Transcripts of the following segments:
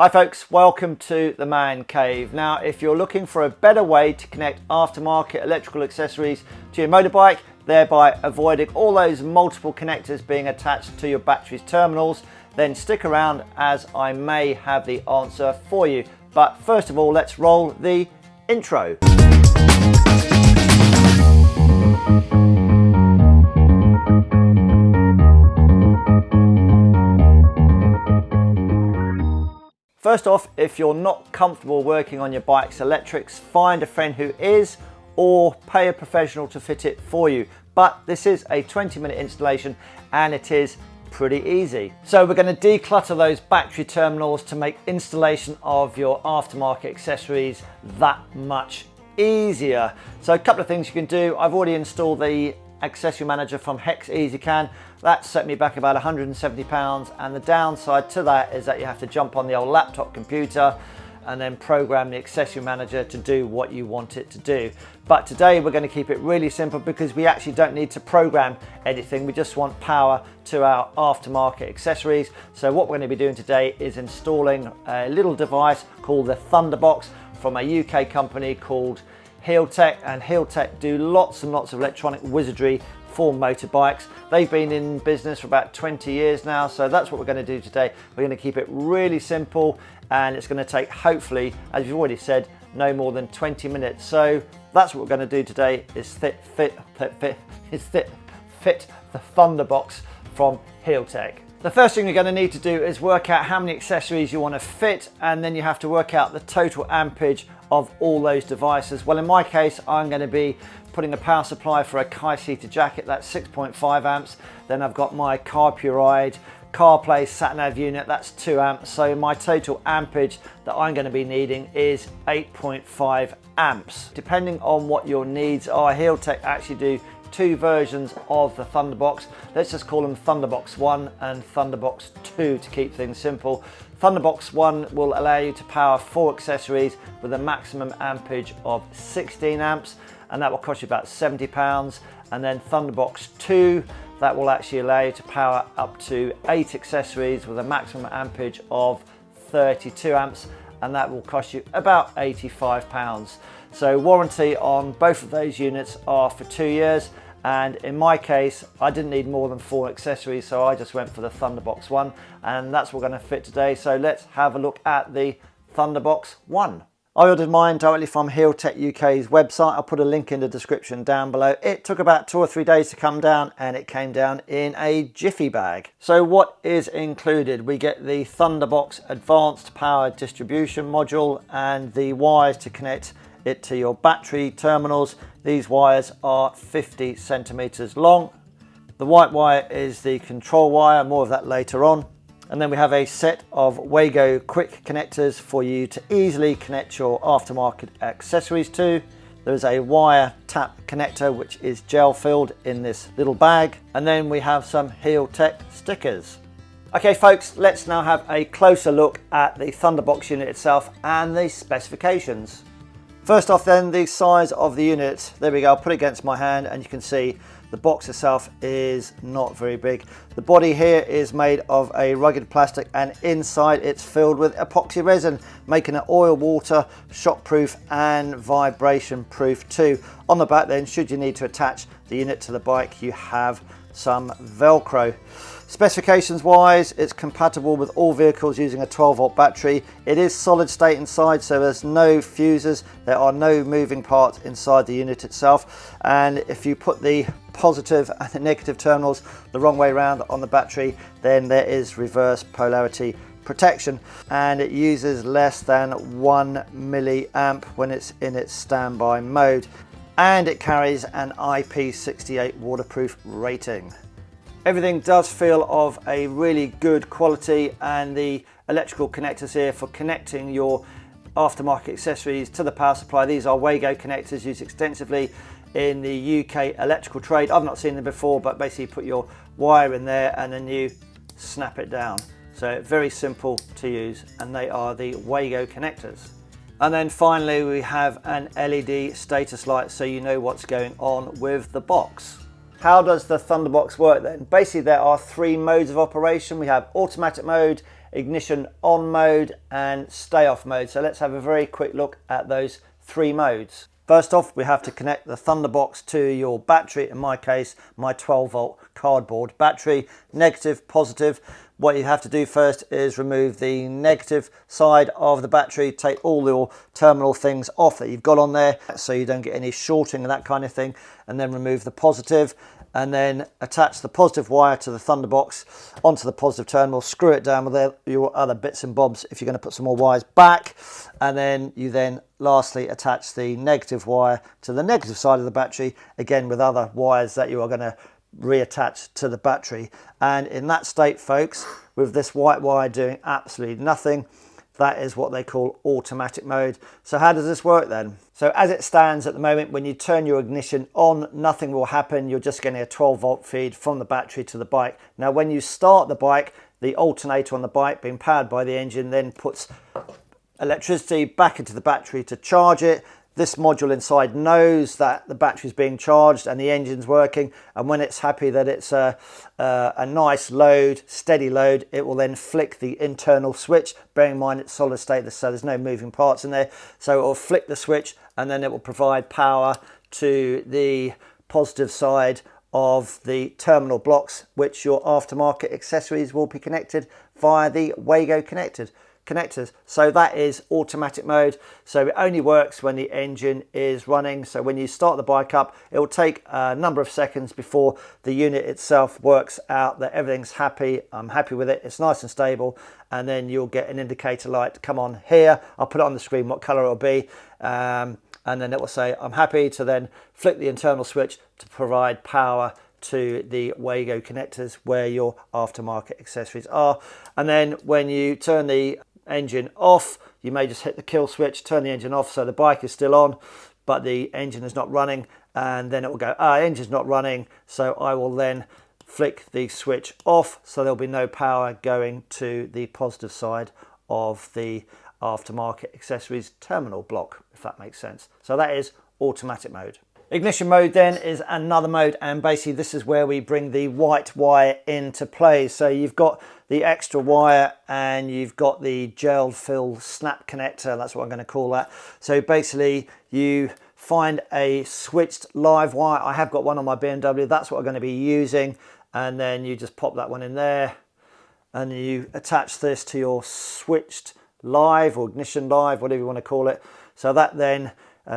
Hi folks, welcome to the Man Cave. Now, if you're looking for a better way to connect aftermarket electrical accessories to your motorbike, thereby avoiding all those multiple connectors being attached to your battery's terminals, then stick around as I may have the answer for you. But first of all, let's roll the intro. First off, if you're not comfortable working on your bike's electrics, find a friend who is, or pay a professional to fit it for you. But this is a 20-minute installation and it is pretty easy. So we're going to declutter those battery terminals to make installation of your aftermarket accessories that much easier. So a couple of things you can do. I've already installed the accessory manager from HexEzcan. That set me back about £170, and the downside to that is that you have to jump on the old laptop computer and then program the accessory manager to do what you want it to do. But today we're going to keep it really simple because we actually don't need to program anything. We just want power to our aftermarket accessories. So what we're going to be doing today is installing a little device called the ThunderBox from a UK company called HealTech, and HealTech do lots and lots of electronic wizardry for motorbikes. They've been in business for about 20 years now, so that's what we're going to do today. We're going to keep it really simple, and it's going to take, hopefully, as you've already said, no more than 20 minutes. So that's what we're going to do today, is fit the ThunderBox from HealTech. The first thing you're going to need to do is work out how many accessories you want to fit, and then you have to work out the total ampage of all those devices. Well, in my case, I'm going to be putting a power supply for a Keis Heated jacket, that's 6.5 amps. Then I've got my Carpuride CarPlay SatNav unit, that's 2 amps. So my total ampage that I'm going to be needing is 8.5 amps. Depending on what your needs are, HealTech actually do two versions of the ThunderBox. Let's just call them ThunderBox 1 and ThunderBox 2 to keep things simple. ThunderBox 1 will allow you to power 4 accessories with a maximum ampage of 16 amps, and that will cost you about £70. And then ThunderBox 2, that will actually allow you to power up to 8 accessories with a maximum ampage of 32 amps, and that will cost you about £85. So warranty on both of those units are for 2 years, and in my case I didn't need more than 4 accessories, so I just went for the ThunderBox 1, and that's what we're going to fit today. So let's have a look at the ThunderBox 1. I ordered mine directly from HealTech UK's website. I'll put a link in the description down below. It took about 2 or 3 days to come down, and it came down in a jiffy bag. So what is included? We get the ThunderBox Advanced Power Distribution Module and the wires to connect it to your battery terminals. These wires are 50 centimeters long. The white wire is the control wire, more of that later on. And then we have a set of Wago quick connectors for you to easily connect your aftermarket accessories to. There's a wire tap connector which is gel filled in this little bag. And then we have some HealTech stickers. Okay folks, let's now have a closer look at the ThunderBox unit itself and the specifications. First off then, the size of the unit. There we go, I'll put it against my hand and you can see the box itself is not very big. The body here is made of a rugged plastic, and inside it's filled with epoxy resin, making it oil, water, shockproof and vibration proof too. On the back then, should you need to attach the unit to the bike, you have some Velcro. Specifications wise, it's compatible with all vehicles using a 12-volt battery. It is solid state inside, so there's no fuses. There are no moving parts inside the unit itself. And if you put the positive and the negative terminals the wrong way around on the battery, then there is reverse polarity protection, and it uses less than 1 milliamp when it's in its standby mode. And it carries an IP68 waterproof rating. Everything does feel of a really good quality, and the electrical connectors here for connecting your aftermarket accessories to the power supply. These are Wago connectors used extensively in the UK electrical trade. I've not seen them before, but basically you put your wire in there and then you snap it down. So very simple to use, and they are the Wago connectors. And then finally we have an LED status light, so you know what's going on with the box. How does the ThunderBox work then? Basically there are 3 modes of operation. We have automatic mode, ignition on mode and stay off mode. So let's have a very quick look at those three modes. First off, we have to connect the ThunderBox to your battery. In my case, my 12-volt cardboard battery, negative, positive. What you have to do first is remove the negative side of the battery, take all your terminal things off that you've got on there so you don't get any shorting and that kind of thing, and then remove the positive, and then attach the positive wire to the ThunderBox onto the positive terminal, screw it down with your other bits and bobs if you're going to put some more wires back, and then you then lastly attach the negative wire to the negative side of the battery, again with other wires that you are going to reattach to the battery. And in that state, folks, with this white wire doing absolutely nothing, that is what they call automatic mode. So how does this work then? So as it stands at the moment, when you turn your ignition on, nothing will happen. You're just getting a 12-volt feed from the battery to the bike. Now when you start the bike, the alternator on the bike being powered by the engine then puts electricity back into the battery to charge it. This module inside knows that the battery is being charged and the engine's working, and when it's happy that it's a nice load, steady load, it will then flick the internal switch. Bearing in mind it's solid state, so there's no moving parts in there. So it will flick the switch and then it will provide power to the positive side of the terminal blocks, which your aftermarket accessories will be connected via the Wago connectors. So that is automatic mode. So it only works when the engine is running. So when you start the bike up, it will take a number of seconds before the unit itself works out that everything's happy. I'm happy with it. It's nice and stable. And then you'll get an indicator light come on here. I'll put it on the screen what color it will be. And then it will say I'm happy, to then flick the internal switch to provide power to the Wago connectors where your aftermarket accessories are. And then when you turn the engine off, you may just hit the kill switch, turn the engine off, so the bike is still on but the engine is not running, and then it will go, engine's not running, so I will then flick the switch off, so there'll be no power going to the positive side of the aftermarket accessories terminal block, if that makes sense. So that is automatic mode. Ignition mode then is another mode, and basically this is where we bring the white wire into play. So you've got the extra wire and you've got the gel fill snap connector, that's what I'm going to call that. So basically you find a switched live wire. I have got one on my BMW, that's what I'm going to be using, and then you just pop that one in there and you attach this to your switched live or ignition live, whatever you want to call it. So that then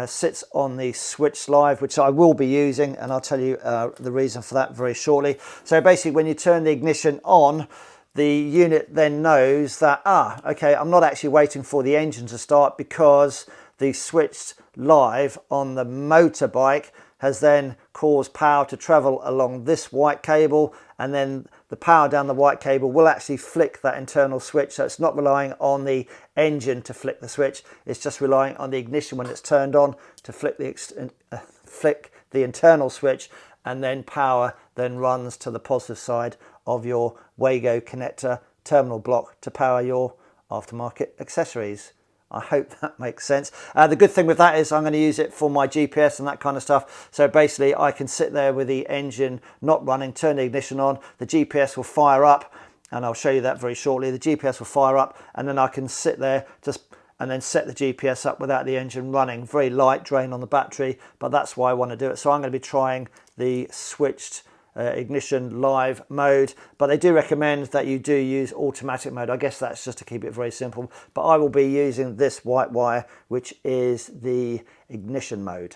sits on the switch live, which I will be using, and I'll tell you the reason for that very shortly. So basically when you turn the ignition on, the unit then knows that, okay, I'm not actually waiting for the engine to start, because the switched live on the motorbike has then caused power to travel along this white cable, and then the power down the white cable will actually flick that internal switch. So it's not relying on the engine to flick the switch, it's just relying on the ignition when it's turned on to flick the internal switch, and then power then runs to the positive side of your Wago connector terminal block to power your aftermarket accessories. I hope that makes sense. The good thing with that is I'm going to use it for my GPS and that kind of stuff. So basically I can sit there with the engine not running, turn the ignition on, the GPS will fire up, and I'll show you that very shortly. The GPS will fire up, and then I can sit there and then set the GPS up without the engine running. Very light drain on the battery, but that's why I want to do it. So I'm going to be trying the switched ignition live mode, but they do recommend that you do use automatic mode. I guess that's just to keep it very simple, but I will be using this white wire, which is the ignition mode.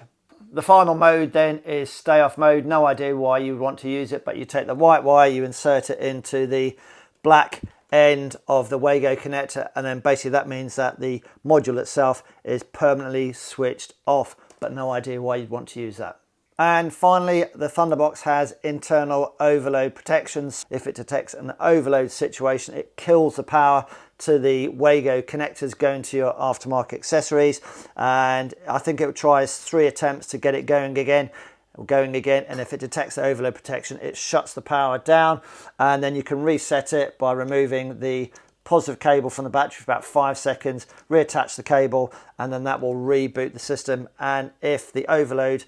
The final mode then is stay off mode. No idea why you would want to use it, but you take the white wire, you insert it into the black end of the Wago connector, and then basically that means that the module itself is permanently switched off, but no idea why you'd want to use that. And finally, the ThunderBox has internal overload protections. If it detects an overload situation, it kills the power to the Wago connectors going to your aftermarket accessories. And I think it tries 3 attempts to get it going again. And if it detects the overload protection, it shuts the power down, and then you can reset it by removing the positive cable from the battery for about 5 seconds, reattach the cable, and then that will reboot the system. And if the overload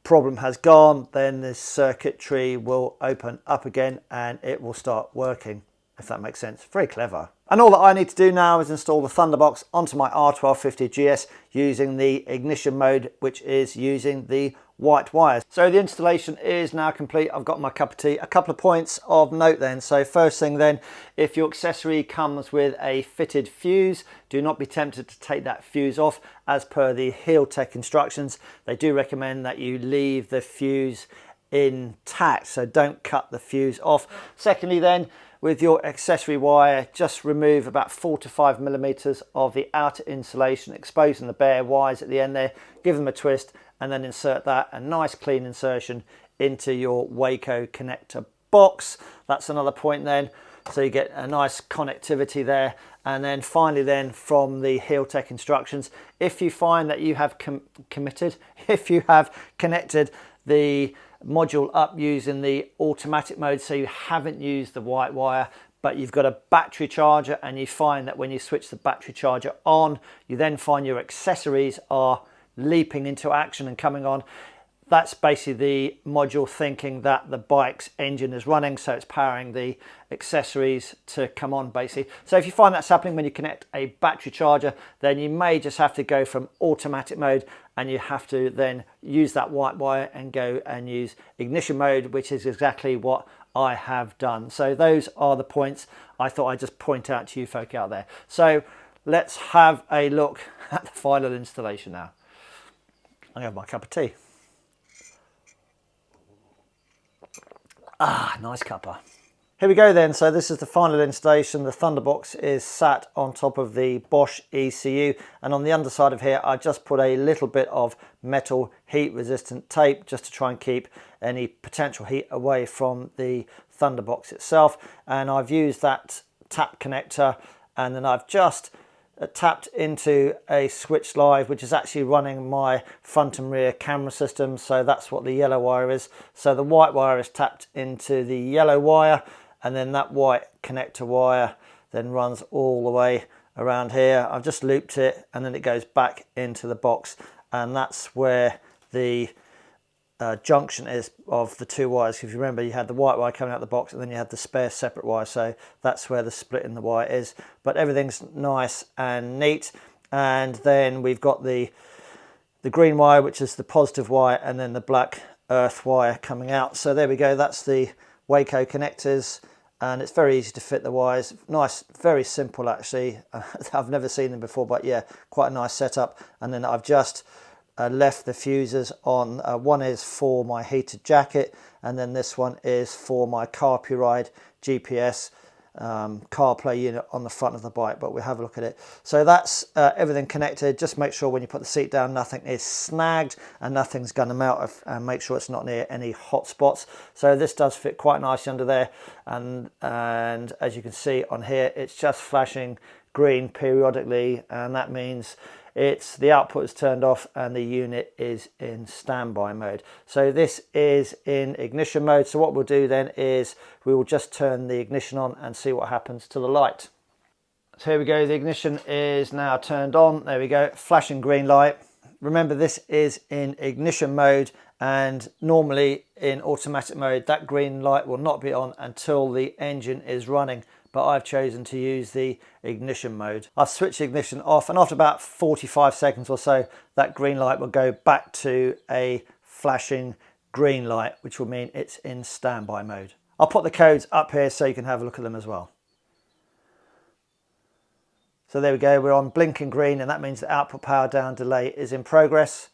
problem has gone, then the circuitry will open up again and it will start working, if that makes sense. Very clever. And all that I need to do now is install the ThunderBox onto my R1250GS using the ignition mode, which is using the white wires. So the installation is now complete. I've got my cup of tea. A couple of points of note then. So first thing then, if your accessory comes with a fitted fuse, do not be tempted to take that fuse off. As per the HealTech instructions, they do recommend that you leave the fuse intact, so don't cut the fuse off. Secondly then, with your accessory wire, just remove about 4 to 5 millimeters of the outer insulation, exposing the bare wires at the end there. Give them a twist and then insert that, a nice clean insertion, into your Waco connector box. That's another point then, so you get a nice connectivity there. And then finally then, from the HealTech instructions, if you find that you have if you have connected the module up using the automatic mode, so you haven't used the white wire, but you've got a battery charger, and you find that when you switch the battery charger on, you then find your accessories are leaping into action and coming on. That's basically the module thinking that the bike's engine is running, so it's powering the accessories to come on basically. So if you find that's happening when you connect a battery charger, then you may just have to go from automatic mode, and you have to then use that white wire and go and use ignition mode, which is exactly what I have done. So those are the points I thought I'd just point out to you folk out there. So let's have a look at the final installation now. I'm gonna have my cup of tea. Ah, nice cuppa. Here we go then. So this is the final installation. The ThunderBox is sat on top of the Bosch ECU, and on the underside of here I just put a little bit of metal heat resistant tape just to try and keep any potential heat away from the ThunderBox itself. And I've used that tap connector, and then I've just tapped into a switch live, which is actually running my front and rear camera system. So that's what the yellow wire is. So the white wire is tapped into the yellow wire, and then that white connector wire then runs all the way around here. I've just looped it, and then it goes back into the box, and that's where the junction is of the two wires. If you remember, you had the white wire coming out the box, and then you had the spare separate wire, so that's where the split in the wire is. But everything's nice and neat. And then we've got the green wire, which is the positive wire, and then the black earth wire coming out. So there we go, that's the Waco connectors, and it's very easy to fit the wires. Nice, very simple actually. I've never seen them before, but yeah, quite a nice setup. And then I've just left the fuses on. One is for my heated jacket, and then this one is for my Carpuride GPS CarPlay unit on the front of the bike, but we'll have a look at it. So that's everything connected. Just make sure when you put the seat down nothing is snagged and nothing's going to melt, and make sure it's not near any hot spots. So this does fit quite nicely under there, and as you can see on here, it's just flashing green periodically, and that means the output is turned off and the unit is in standby mode. So this is in ignition mode. So what we'll do then is we will just turn the ignition on and see what happens to the light. So here we go, the ignition is now turned on. There we go, flashing green light. Remember, this is in ignition mode, and normally in automatic mode that green light will not be on until the engine is running, but I've chosen to use the ignition mode. I've switched the ignition off, and after about 45 seconds or so, that green light will go back to a flashing green light, which will mean it's in standby mode. I'll put the codes up here so you can have a look at them as well. So there we go, we're on blinking green, and that means the output power down delay is in progress.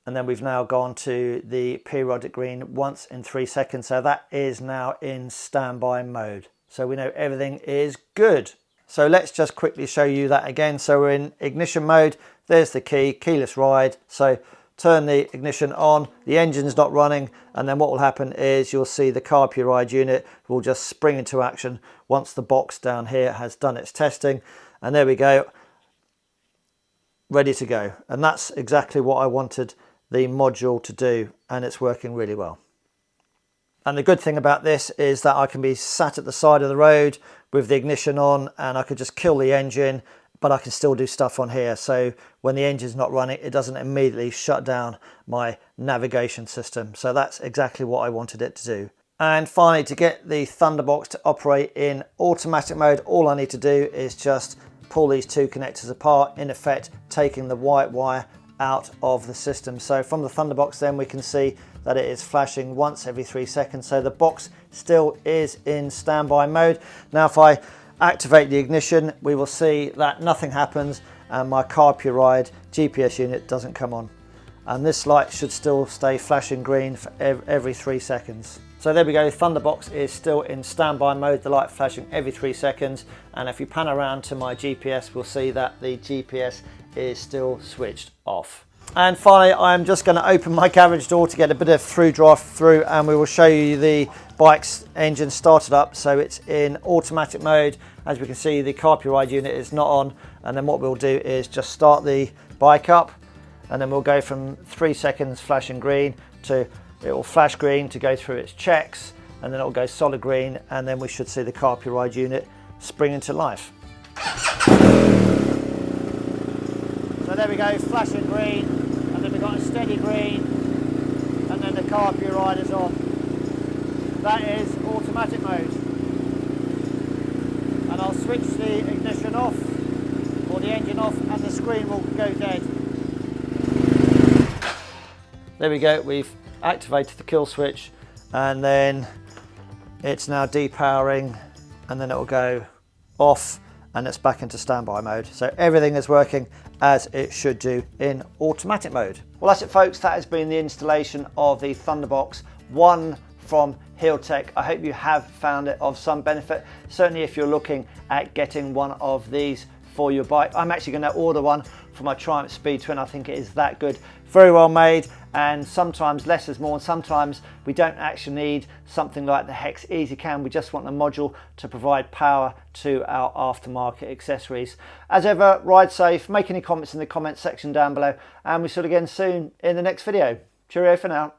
And then we've now gone to the periodic green once in 3 seconds, so that is now in standby mode. So we know everything is good. So let's just quickly show you that again. So we're in ignition mode. There's the key, keyless ride. So turn the ignition on, the engine's not running, and then what will happen is you'll see the Carpuride unit will just spring into action once the box down here has done its testing. And there we go, ready to go. And that's exactly what I wanted the module to do, and it's working really well. And the good thing about this is that I can be sat at the side of the road with the ignition on, and I could just kill the engine, but I can still do stuff on here. So when the engine's not running, it doesn't immediately shut down my navigation system. So that's exactly what I wanted it to do. And finally, to get the ThunderBox to operate in automatic mode, all I need to do is just pull these two connectors apart, in effect taking the white wire out of the system. So from the ThunderBox then we can see that it is flashing once every 3 seconds. So the box still is in standby mode. Now if I activate the ignition, we will see that nothing happens and my Carpuride GPS unit doesn't come on. And this light should still stay flashing green for every 3 seconds. So there we go, ThunderBox is still in standby mode, the light flashing every 3 seconds. And if you pan around to my GPS, we'll see that the GPS is still switched off. And finally, I'm just going to open my garage door to get a bit of through drive through, and we will show you the bike's engine started up. So it's in automatic mode. As we can see, the Carpuride unit is not on. And then what we'll do is just start the bike up, and then we'll go from 3 seconds flashing green to it will flash green to go through its checks, and then it will go solid green, and then we should see the Carpuride unit spring into life. So there we go, flashing green, and then we've got a steady green, and then the Carpuride is on. That is automatic mode. And I'll switch the ignition off, or the engine off, and the screen will go dead. There we go, we've activated the kill switch, and then it's now depowering, and then it will go off and it's back into standby mode. So everything is working as it should do in automatic mode. Well, that's it folks, that has been the installation of the ThunderBox 1 from HealTech. I hope you have found it of some benefit, certainly if you're looking at getting one of these for your bike. I'm actually going to order one for my Triumph Speed Twin. I think it is that good, very well made, and sometimes less is more, and sometimes we don't actually need something like the HexEzcan. We just want a module to provide power to our aftermarket accessories. As ever, ride safe, make any comments in the comments section down below, and we'll see you again soon in the next video. Cheerio for now.